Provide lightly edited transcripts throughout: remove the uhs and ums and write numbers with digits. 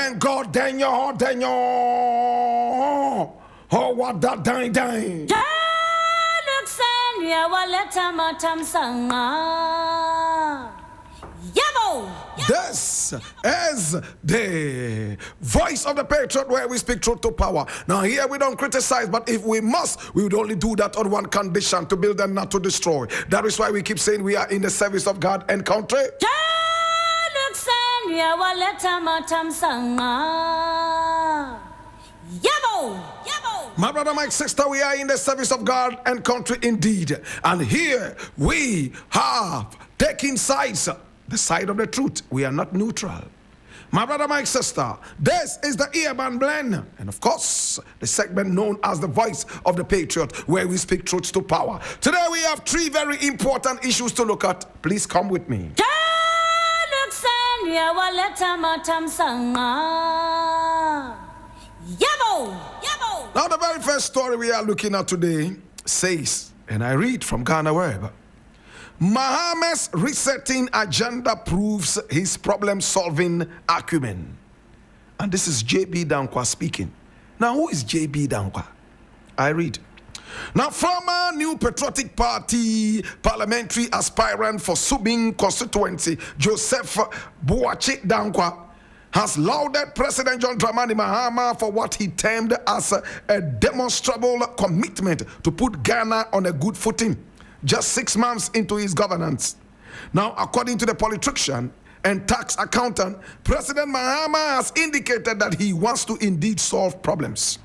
Thank God, Daniel. Oh, what that dying. This is the voice of the patriot where we speak truth to power. Now here we don't criticize, but if we must, we would only do that on one condition: to build and not to destroy. That is why we keep saying we are in the service of God and country. My brother, my sister, we are in the service of God and country indeed. And here we have taken sides. The side of the truth. We are not neutral. My brother, my sister, this is the Earband Blend. And of course, the segment known as the voice of the patriot, where we speak truth to power. Today we have 3 very important issues to look at. Please come with me. Now the very first story we are looking at today says, and I read from Ghana Web, Mahama's resetting agenda proves his problem-solving acumen. And this is J.B Dakwah speaking. Now, who is J.B Dakwah? I read. Now, former New Patriotic Party parliamentary aspirant for Subing constituency, Joseph Boachi Dakwah, has lauded President John Dramani Mahama for what he termed as a demonstrable commitment to put Ghana on a good footing, just 6 months into his governance. Now, according to the politician and tax accountant, President Mahama has indicated that he wants to indeed solve problems.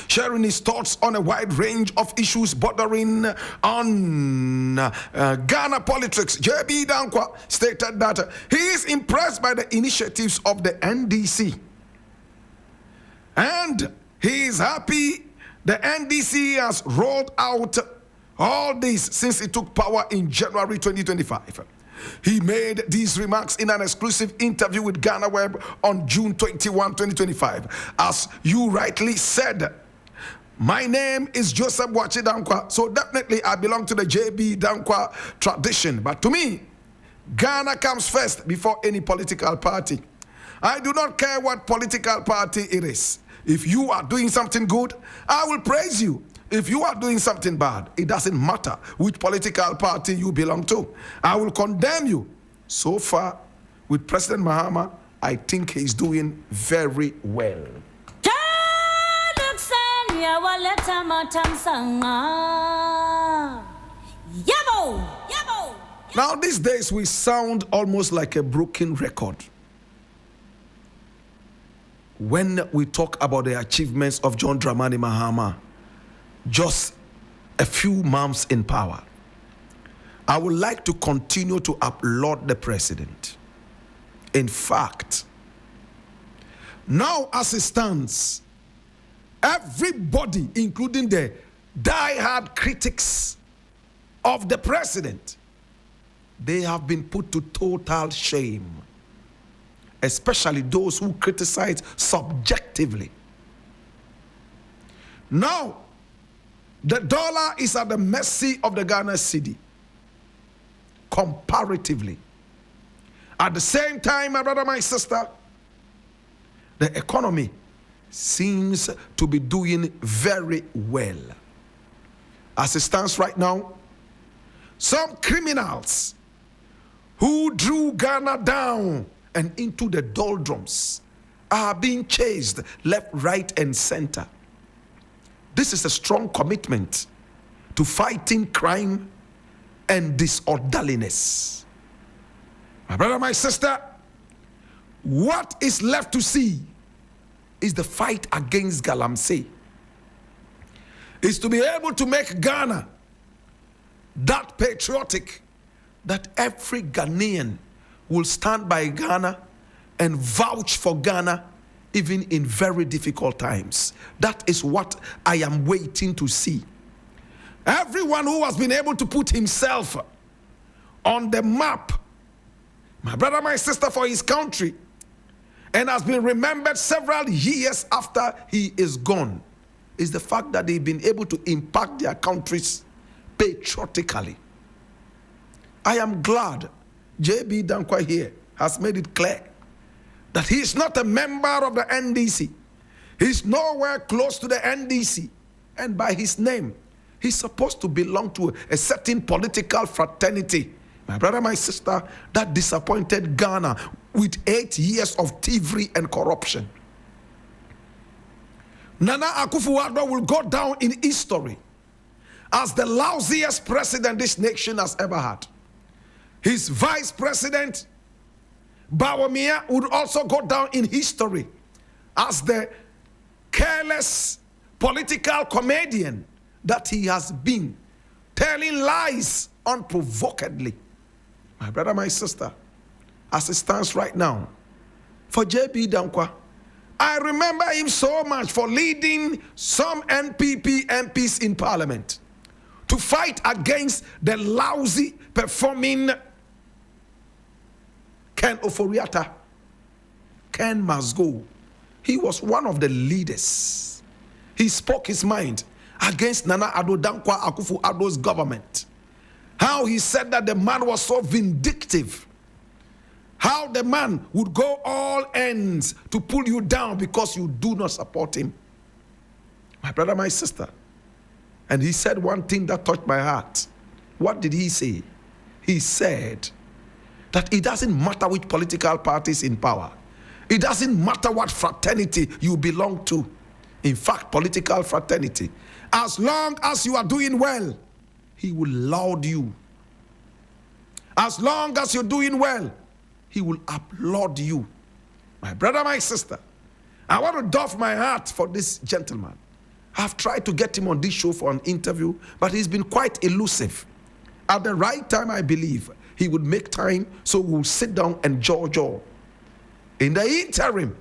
Sharing his thoughts on a wide range of issues bordering on Ghana politics, J.B Dakwah stated that he is impressed by the initiatives of the NDC. And he is happy the NDC has rolled out all this since he took power in January 2025. He made these remarks in an exclusive interview with Ghana Web on June 21, 2025. As you rightly said, my name is Joseph Boachi Dakwah, so definitely I belong to the J.B Dakwah tradition. But to me, Ghana comes first before any political party. I do not care what political party it is. If you are doing something good, I will praise you. If you are doing something bad, it doesn't matter which political party you belong to. I will condemn you. So far, with President Mahama, I think he's doing very well. Now, these days, we sound almost like a broken record when we talk about the achievements of John Dramani Mahama. Just a few months in power. I would like to continue to applaud the president. In fact, now as it stands, everybody, including the die-hard critics of the president, they have been put to total shame, especially those who criticize subjectively. Now, the dollar is at the mercy of the Ghana cedi, comparatively. At the same time, my brother, my sister, the economy seems to be doing very well. As it stands right now, some criminals who drew Ghana down and into the doldrums are being chased left, right, and center. This is a strong commitment to fighting crime and disorderliness. My brother, my sister, what is left to see is the fight against Galamsey. Is to be able to make Ghana that patriotic that every Ghanaian will stand by Ghana and vouch for Ghana even in very difficult times. That is what I am waiting to see. Everyone who has been able to put himself on the map, my brother, my sister, for his country, and has been remembered several years after he is gone, is the fact that they've been able to impact their countries patriotically. I am glad J.B Dakwah here has made it clear that he is not a member of the NDC. He's nowhere close to the NDC. And by his name, he's supposed to belong to a certain political fraternity. My brother, my sister, that disappointed Ghana with 8 years of thievery and corruption. Nana Akufo-Addo will go down in history as the lousiest president this nation has ever had. His vice president, Bawumia, would also go down in history as the careless political comedian that he has been, telling lies unprovokedly. My brother, my sister, as it stands right now, for J.B Dakwah, I remember him so much for leading some NPP MPs in parliament to fight against the lousy performing Ken Oforiatta. Ken must go. He was one of the leaders. He spoke his mind against Nana Addo Dankwa Akufo-Addo's government. How he said that the man was so vindictive. How the man would go all ends to pull you down because you do not support him. My brother, my sister. And he said one thing that touched my heart. What did he say? He said that it doesn't matter which political party is in power. It doesn't matter what fraternity you belong to. In fact, political fraternity. As long as you are doing well, he will laud you. As long as you're doing well, he will applaud you. My brother, my sister, I want to doff my heart for this gentleman. I've tried to get him on this show for an interview, but he's been quite elusive. At the right time, I believe, he would make time, so we'll sit down and jaw. In the interim,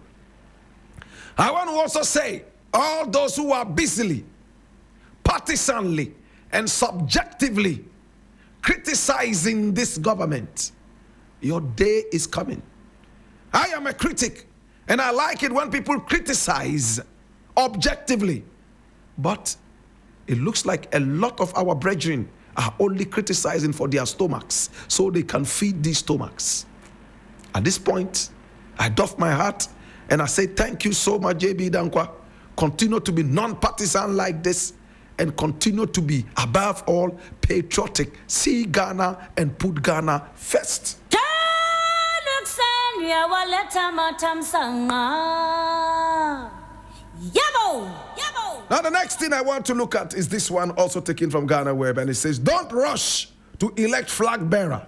I want to also say, all those who are busily, partisanly, and subjectively criticizing this government, your day is coming. I am a critic, and I like it when people criticize objectively. But it looks like a lot of our brethren are only criticizing for their stomachs so they can feed these stomachs. At this point, I doff my heart and I say thank you so much, J.B Dakwah. Continue to be non-partisan like this and continue to be, above all, patriotic. See Ghana and put Ghana first. Now the next thing I want to look at is this one, also taken from Ghana Web, and it says, don't rush to elect flag bearer.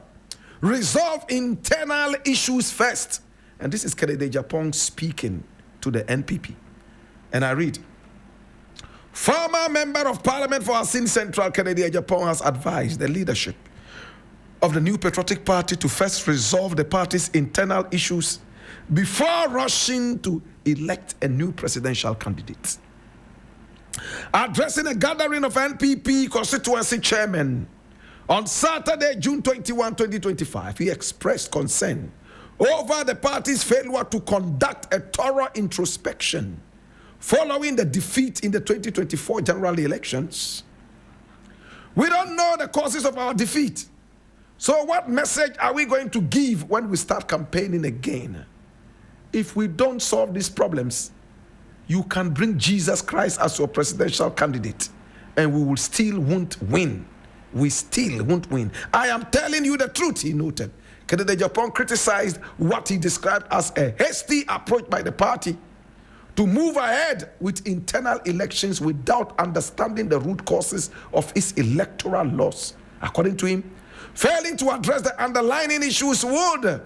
Resolve internal issues first. And this is Agyapong speaking to the NPP. And I read, former member of parliament for Asin Central, Agyapong, has advised the leadership of the New Patriotic Party to first resolve the party's internal issues before rushing to elect a new presidential candidate. Addressing a gathering of NPP constituency chairmen on Saturday, June 21, 2025, he expressed concern over the party's failure to conduct a thorough introspection following the defeat in the 2024 general elections. We don't know the causes of our defeat. So what message are we going to give when we start campaigning again? If we don't solve these problems, you can bring Jesus Christ as your presidential candidate and we will still won't win. We still won't win. I am telling you the truth, he noted. Agyapong criticized what he described as a hasty approach by the party to move ahead with internal elections without understanding the root causes of its electoral loss. According to him, failing to address the underlying issues would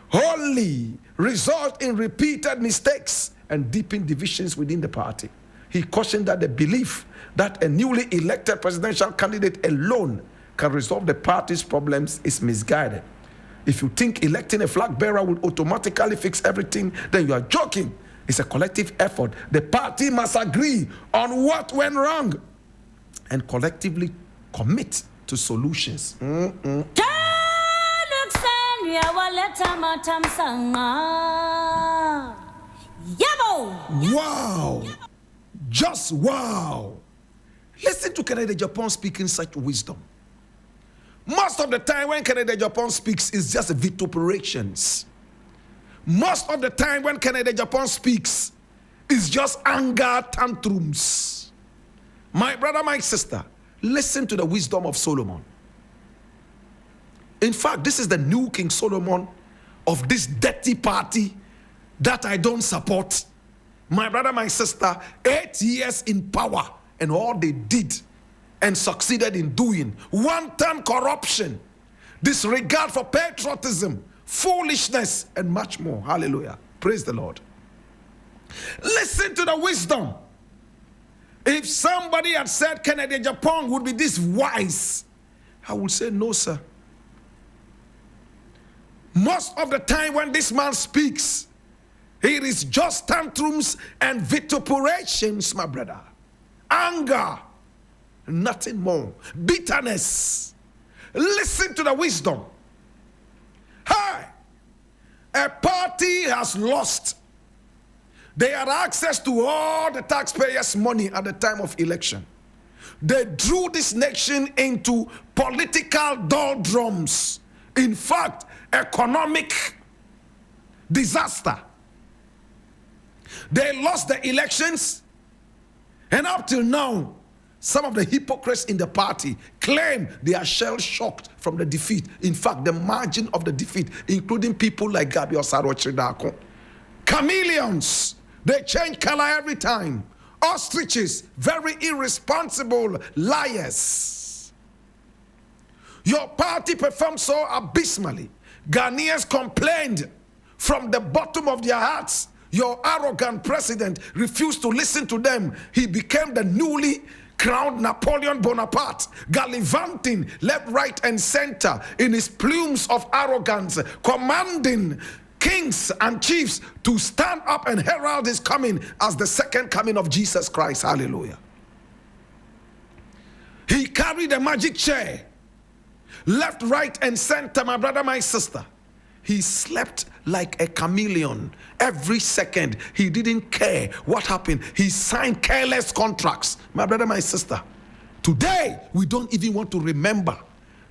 wholly result in repeated mistakes and deepen divisions within the party. He cautioned that the belief that a newly elected presidential candidate alone can resolve the party's problems is misguided. If you think electing a flag bearer will automatically fix everything, then you are joking. It's a collective effort. The party must agree on what went wrong and collectively commit to solutions. Wow! Just wow! Listen to Agyapong speaking such wisdom. Most of the time when Agyapong speaks, it's just vituperations. Most of the time when Kennedy Agyapong speaks, it's just anger tantrums. My brother, my sister, listen to the wisdom of Solomon. In fact, this is the new King Solomon of this dirty party that I don't support. My brother, my sister, 8 years in power, and all they did and succeeded in doing: wanton corruption, disregard for patriotism, foolishness, and much more. Hallelujah. Praise the Lord. Listen to the wisdom. If somebody had said Kennedy Agyapong would be this wise, I would say no, sir. Most of the time when this man speaks, it is just tantrums and vituperations, my brother. Anger, nothing more. Bitterness. Listen to the wisdom. Hey, a party has lost. They had access to all the taxpayers' money at the time of election. They drew this nation into political doldrums. In fact, economic disaster. They lost the elections, and up till now, some of the hypocrites in the party claim they are shell-shocked from the defeat. In fact, the margin of the defeat, including people like Gabriel Sarochidako. Chameleons, they change color every time. Ostriches, very irresponsible liars. Your party performed so abysmally. Ghanaians complained from the bottom of their hearts. Your arrogant president refused to listen to them. He became the newly crowned Napoleon Bonaparte, gallivanting left, right, and center in his plumes of arrogance, commanding kings and chiefs to stand up and herald his coming as the second coming of Jesus Christ. Hallelujah. He carried a magic chair, left, right, and center, my brother, my sister. He slept like a chameleon. Every second, he didn't care what happened. He signed careless contracts. My brother, my sister, today, we don't even want to remember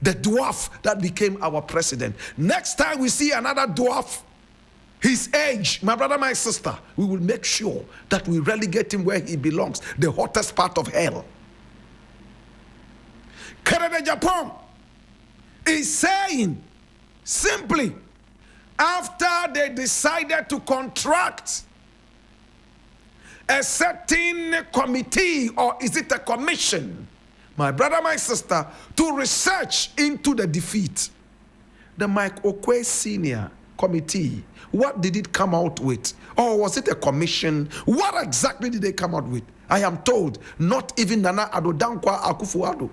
the dwarf that became our president. Next time we see another dwarf, his age, my brother, my sister, we will make sure that we relegate him where he belongs, the hottest part of hell. Kennedy Agyapong is saying simply, after they decided to contract a certain committee, or is it a commission, my brother, my sister, to research into the defeat, the Mike Okwe Senior Committee, what did it come out with? Or was it a commission? What exactly did they come out with? I am told not even Nana Addo Dankwa Akufo-Addo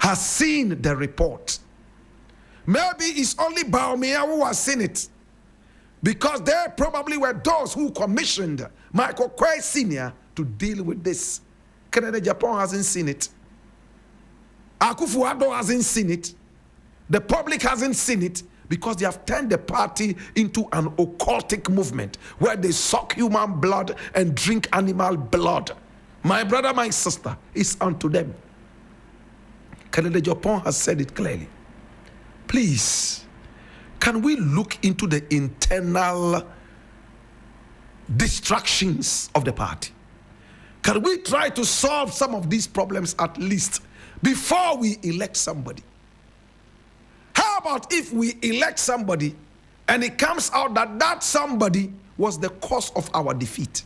has seen the report. Maybe it's only Baumia who has seen it, because they probably were those who commissioned Michael Quay Sr. to deal with this. Kennedy Agyapong hasn't seen it. Akufo-Addo hasn't seen it. The public hasn't seen it, because they have turned the party into an occultic movement where they suck human blood and drink animal blood. My brother, my sister, it's unto them. Kennedy Agyapong has said it clearly. Please, can we look into the internal distractions of the party? Can we try to solve some of these problems at least before we elect somebody? How about if we elect somebody and it comes out that that somebody was the cause of our defeat?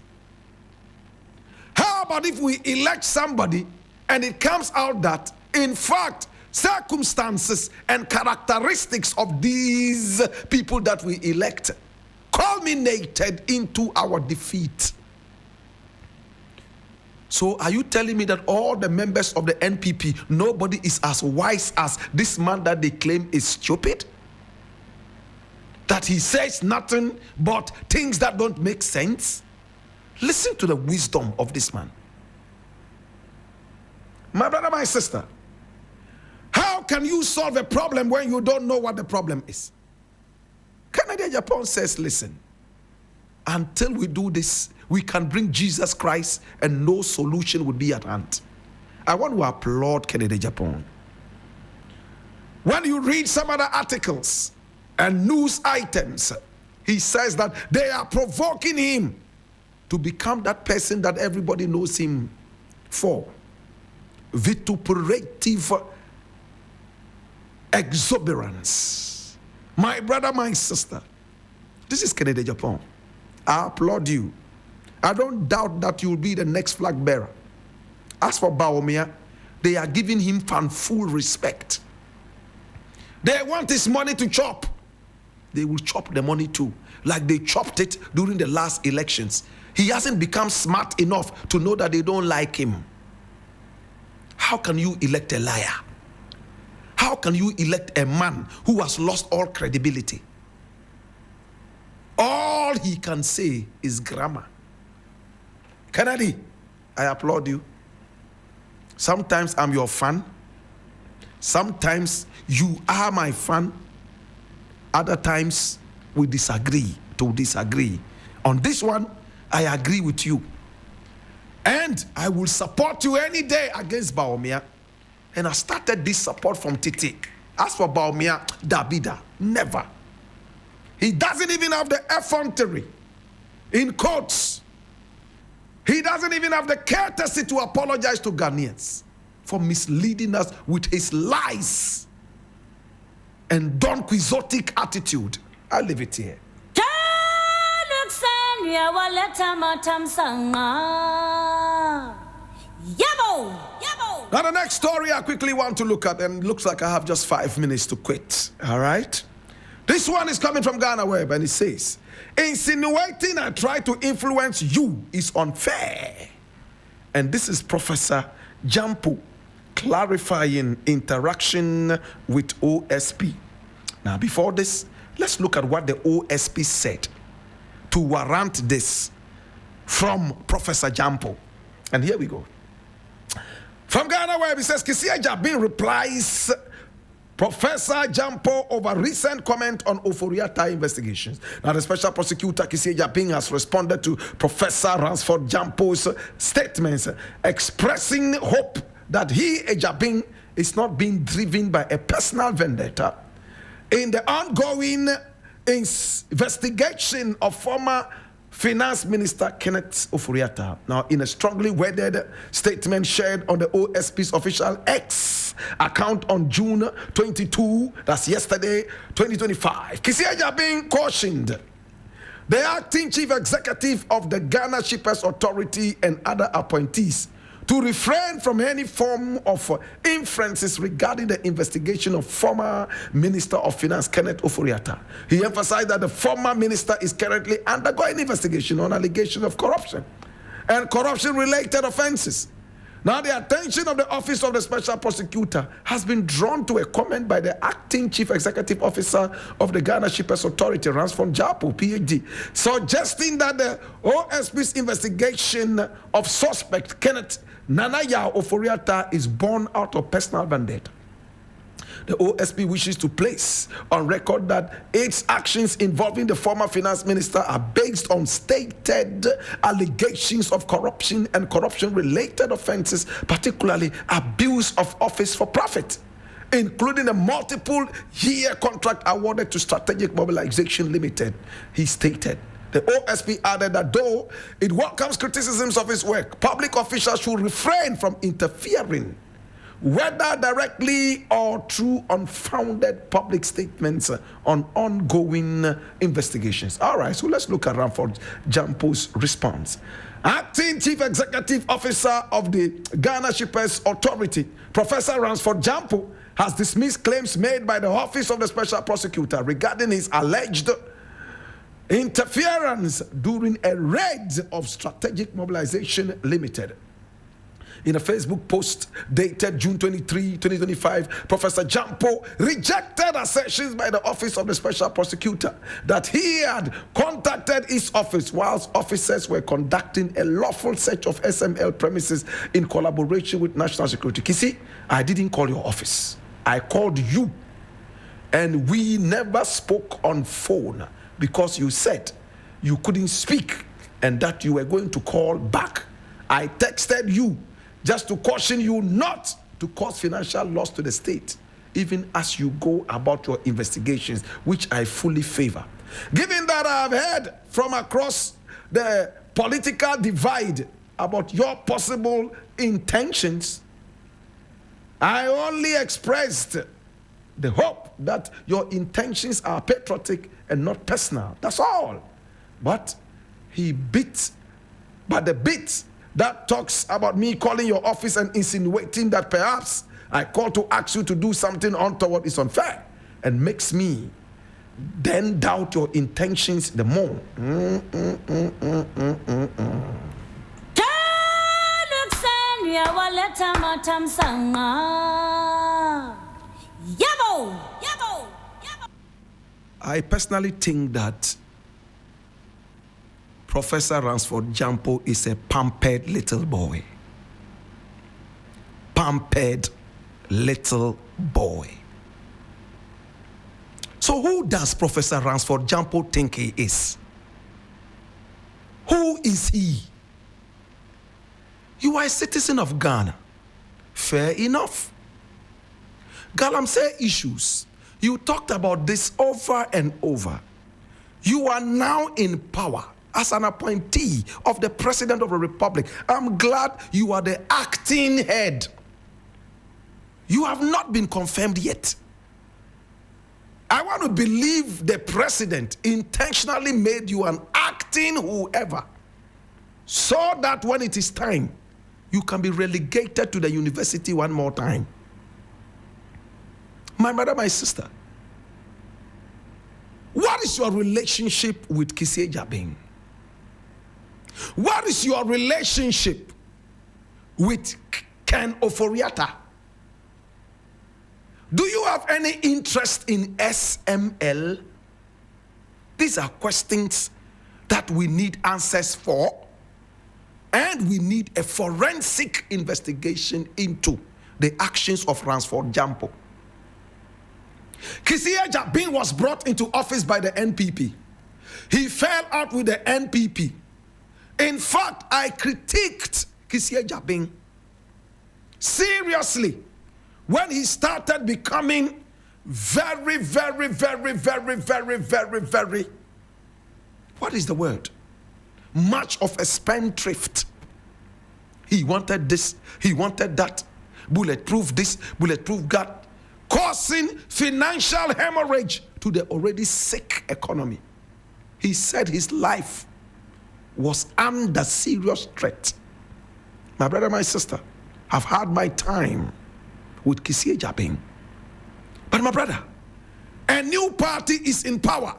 How about if we elect somebody and it comes out that, in fact, circumstances and characteristics of these people that we elect culminated into our defeat? So are you telling me that all the members of the NPP, nobody is as wise as this man that they claim is stupid? That he says nothing but things that don't make sense? Listen to the wisdom of this man. My brother, my sister, how can you solve a problem when you don't know what the problem is? Kennedy Agyapong says, listen, until we do this, we can bring Jesus Christ and no solution would be at hand. I want to applaud Kennedy Agyapong. When you read some other articles, and news items, he says that they are provoking him to become that person that everybody knows him for. Vituperative exuberance. My brother, my sister, this is Kennedy Agyapong. I applaud you. I don't doubt that you'll be the next flag bearer. As for Bawumia, they are giving him full respect. They want his money to chop. They will chop the money too, like they chopped it during the last elections. He hasn't become smart enough to know that they don't like him. How can you elect a liar? How can you elect a man who has lost all credibility? All he can say is grammar. Kennedy, I applaud you. Sometimes I'm your fan. Sometimes you are my fan. Other times we disagree to disagree. On this one, I agree with you. And I will support you any day against Bawumia. And I started this support from Titi. As for Bawumia, Dabida, never. He doesn't even have the effrontery in courts. He doesn't even have the courtesy to apologize to Ghanaians for misleading us with his lies and Don Quixotic attitude. I'll leave it here. Now the next story I quickly want to look at, and looks like I have just 5 minutes to quit. All right? This one is coming from Ghana Web, and it says, insinuating I try to influence you is unfair. And this is Professor Gyampo clarifying interaction with OSP. Now before this, let's look at what the OSP said to warrant this from Professor Gyampo. And here we go. From Ghana Web, it says, Kissi Agyabeng replies Professor Gyampo over recent comment on Oforiatta investigations. Now, the Special Prosecutor Kissi Agyabeng has responded to Professor Ransford Gyampo's statements, expressing hope that he, Agyabeng, is not being driven by a personal vendetta in the ongoing investigation of former Finance Minister Kenneth Oforiatta. Now, in a strongly worded statement shared on the OSP's official X account on June 22, that's yesterday, 2025, Kissi Agyabeng cautioned the acting chief executive of the Ghana Shippers Authority and other appointees to refrain from any form of inferences regarding the investigation of former Minister of Finance Kenneth Oforiatta. He emphasized that the former minister is currently undergoing investigation on allegations of corruption and corruption-related offenses. Now, the attention of the Office of the Special Prosecutor has been drawn to a comment by the acting chief executive officer of the Ghana Shippers Authority, Ransford Gyampo, PhD, suggesting that the OSP's investigation of suspect Kenneth Nanaya Oforiatta is born out of personal vendetta. The OSP wishes to place on record that its actions involving the former finance minister are based on stated allegations of corruption and corruption-related offenses, particularly abuse of office for profit, including a multiple-year contract awarded to Strategic Mobilization Limited, he stated. The OSP added that though it welcomes criticisms of his work, public officials should refrain from interfering, whether directly or through unfounded public statements on ongoing investigations. All right, so let's look at Ransford Gyampo's response. Acting Chief Executive Officer of the Ghana Shippers Authority, Professor Ransford Gyampo, has dismissed claims made by the Office of the Special Prosecutor regarding his alleged interference during a raid of Strategic Mobilization Limited. In a Facebook post dated June 23, 2025, Professor Gyampo rejected assertions by the Office of the Special Prosecutor that he had contacted his office whilst officers were conducting a lawful search of SML premises in collaboration with National Security. Kissi, I didn't call your office. I called you, and we never spoke on phone because you said you couldn't speak and that you were going to call back. I texted you just to caution you not to cause financial loss to the state. even as you go about your investigations, which I fully favor. Given that I have heard from across the political divide about your possible intentions, I only expressed the hope that your intentions are patriotic and not personal. That's all. But the bit that talks about me calling your office and insinuating that perhaps I call to ask you to do something untoward is unfair and makes me then doubt your intentions the more. I personally think that Professor Ransford Gyampo is a pampered little boy. Pampered little boy. So who does Professor Ransford Gyampo think he is? Who is he? You are a citizen of Ghana. Fair enough. Galamsey issues. You talked about this over and over. You are now in power as an appointee of the President of the Republic. I'm glad you are the acting head. You have not been confirmed yet. I want to believe the President intentionally made you an acting whoever, so that when it is time, you can be relegated to the university one more time. My mother, my sister, what is your relationship with Kissi Agyabeng? What is your relationship with Ken Oforiatta? Do you have any interest in SML? These are questions that we need answers for, and we need a forensic investigation into the actions of Ransford Gyampo. Kissi Agyabeng was brought into office by the NPP. He fell out with the NPP. In fact, I critiqued Kissi Agyabeng seriously when he started becoming very, what is the word? Much of a spendthrift. He wanted this, he wanted that, bulletproof this, bulletproof that, causing financial hemorrhage to the already sick economy. He said his life was under serious threat. My brother, my sister, I've had my time with Kissi Agyabeng. But my brother, a new party is in power,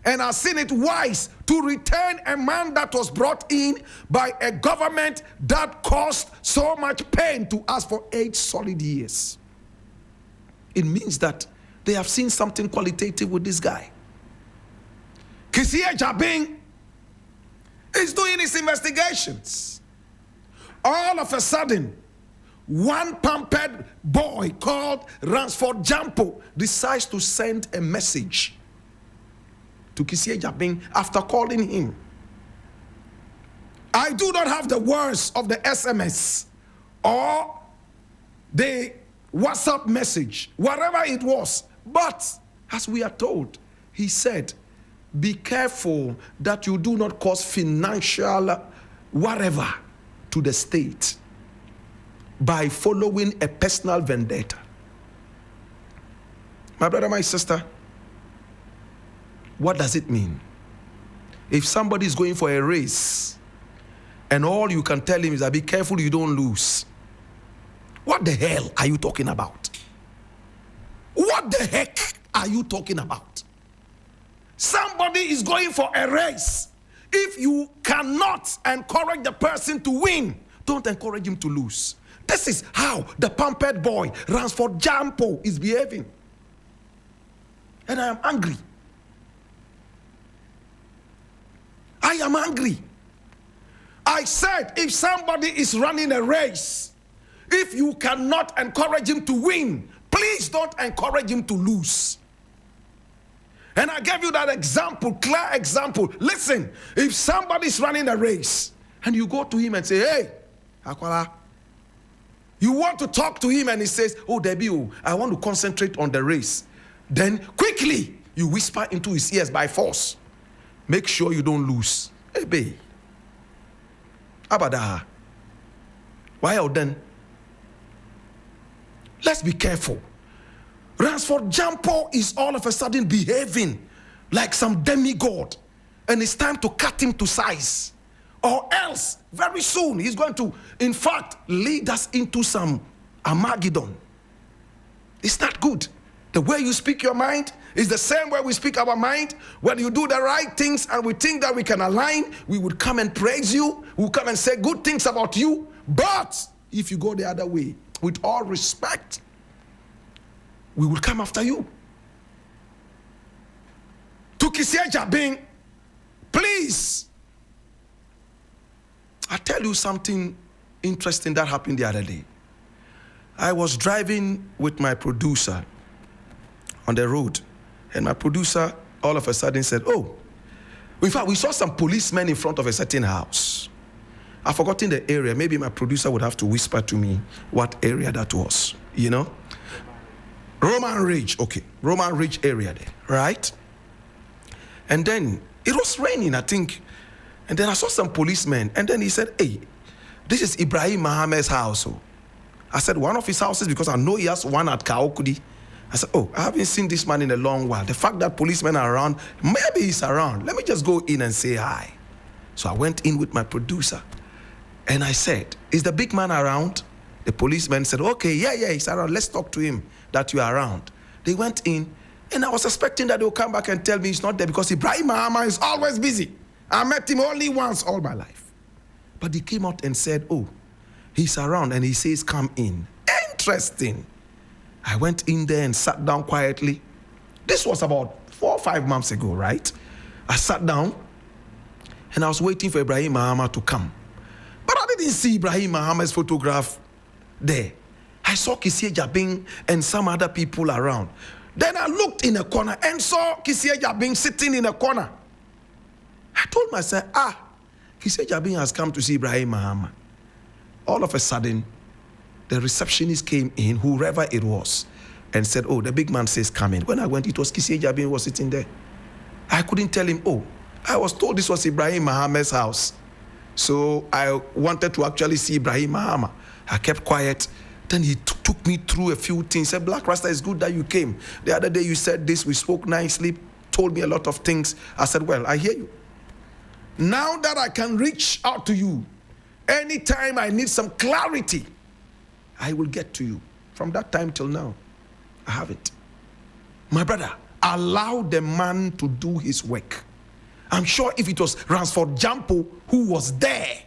and I've seen it wise to return a man that was brought in by a government that caused so much pain to us for 8 solid years. It means that they have seen something qualitative with this guy. Kissi Agyabeng is doing his investigations. All of a sudden, one pampered boy called Ransford Gyampo decides to send a message to Kissi Agyabeng after calling him. I do not have the words of the SMS or the WhatsApp message, whatever it was, but as we are told, he said, be careful that you do not cause financial whatever to the state by following a personal vendetta. My brother, my sister, what does it mean? If somebody is going for a race and all you can tell him is that be careful you don't lose, what the hell are you talking about? What the heck are you talking about? Somebody is going for a race. If you cannot encourage the person to win, don't encourage him to lose. This is how the pampered boy, Ransford Gyampo, is behaving. And I am angry. I am angry. I said, if somebody is running a race, if you cannot encourage him to win, please don't encourage him to lose. And I gave you that example, clear example. Listen, if somebody is running a race and you go to him and say, hey, Akwala, You want to talk to him and he says, oh, Debbie, I want to concentrate on the race. Then quickly, you whisper into his ears by force. Make sure you don't lose. Hey, babe. Abada. Why then? Let's be careful. Ransford Gyampo is all of a sudden behaving like some demigod. And it's time to cut him to size. Or else, very soon, he's going to, in fact, lead us into some Armageddon. It's not good. The way you speak your mind is the same way we speak our mind. When you do the right things and we think that we can align, we would come and praise you. We'll come and say good things about you. But if you go the other way, with all respect, we will come after you. To Kissi Agyabeng, please. I'll tell you something interesting that happened the other day. I was driving with my producer on the road, and my producer all of a sudden said, oh, in fact, we saw some policemen in front of a certain house. I've forgotten the area. Maybe my producer would have to whisper to me what area that was, you know? Roman Ridge, okay. Roman Ridge area there, right? And then it was raining, I think. And then I saw some policemen. And then he said, hey, this is Ibrahim Mahama's house. I said, one of his houses, because I know he has one at Kaokudi. I said, oh, I haven't seen this man in a long while. The fact that policemen are around, maybe he's around. Let me just go in and say hi. So I went in with my producer. And I said, is the big man around? The policeman said, okay, yeah, he's around. Let's talk to him that you are around. They went in, and I was expecting that they'll come back and tell me he's not there because Ibrahim Mahama is always busy. I met him only once all my life. But he came out and said, oh, he's around, and he says, come in. Interesting. I went in there and sat down quietly. This was about 4 or 5 months ago, right? I sat down, and I was waiting for Ibrahim Mahama to come. But I didn't see Ibrahim Mahama's photograph there. I saw Kissi Agyabeng and some other people around. Then I looked in a corner and saw Kissi Agyabeng sitting in a corner. I told myself, Kissi Agyabeng has come to see Ibrahim Mahama. All of a sudden, the receptionist came in, whoever it was, and said, oh, the big man says come in. When I went, it was Kissi Agyabeng who was sitting there. I couldn't tell him, oh, I was told this was Ibrahim Mahama's house. So I wanted to actually see Ibrahim Mahama. I kept quiet. Then he took me through a few things. Said, Black Rasta, it's good that you came. The other day you said this, we spoke nicely, told me a lot of things. I said, well, I hear you. Now that I can reach out to you, anytime I need some clarity, I will get to you. From that time till now, I haven't. My brother, allow the man to do his work. I'm sure if it was Ransford Gyampo who was there,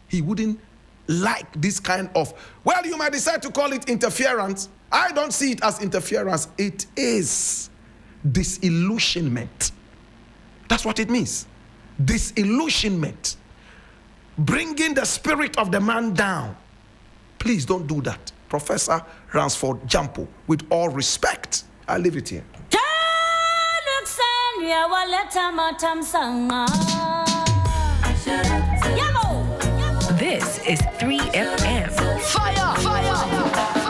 he wouldn't like this kind of, well, you might decide to call it interference. I don't see it as interference. It is disillusionment. That's what it means. Disillusionment. Bringing the spirit of the man down. Please don't do that. Professor Ransford Gyampo, with all respect, I leave it here. This is 3FM. Fire! Fire!